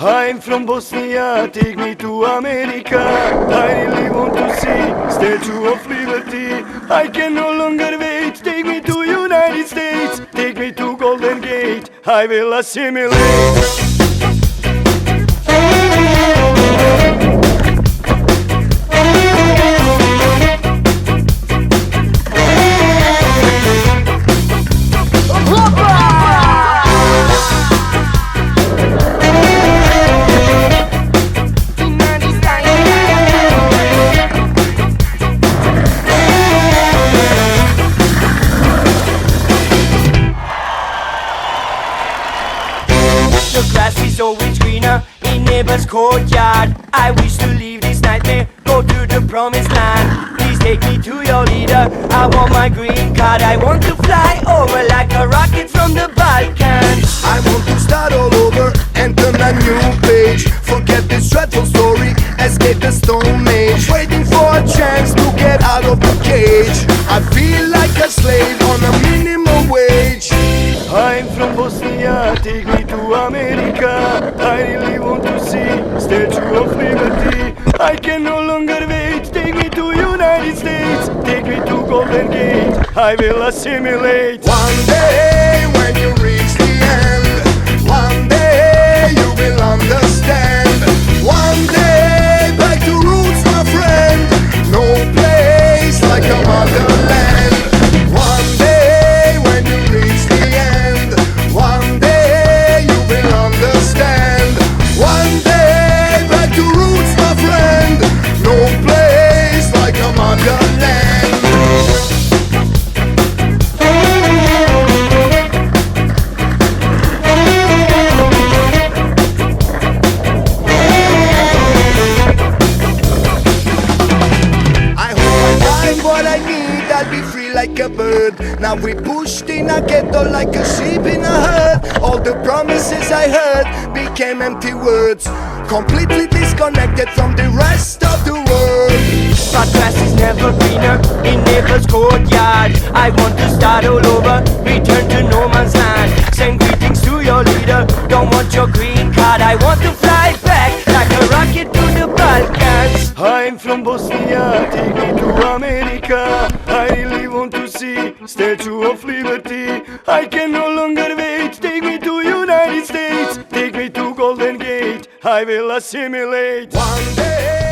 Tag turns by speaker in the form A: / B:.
A: I'm from Bosnia, take me to America. I really want to see Statue of Liberty. I can no longer wait, take me to United States. Take me to Golden Gate, I will assimilate.
B: The grass is always greener in neighbor's courtyard. I wish to leave this nightmare, go to the promised land. Please take me to your leader, I want my green card. I want to fly over like a rocket from the Balkans.
C: I want to start all over and turn a new page. Forget this dreadful story, escape the stone age. Waiting for a chance to get out of the cage. I feel like a slave on a minimum wage.
A: I'm from Bosnia, take me to America. I really want to see Statue of Liberty. I can no longer wait, take me to United States. Take me to Golden Gate, I will assimilate.
C: One day when you reach the end, one day you will understand. One day back to roots, my friend. No place like a motherland. One day when you reach the end, one day you will understand. One day back to roots, my friend. No place like a motherland. What I need, I'll be free like a bird. Now we pushed in a ghetto like a sheep in a herd. All the promises I heard became empty words, completely disconnected from the rest of the world.
B: But grass is never greener in neighbor's courtyard. I want to start all over, return to no man's land. Send greetings to your leader, don't want your green card. I want to fly back like a rocket to the Balkans.
A: I'm from Bosnia, take me to America. I really want to see Statue of Liberty. I can no longer wait, take me to United States. Take me to Golden Gate, I will assimilate.
C: One day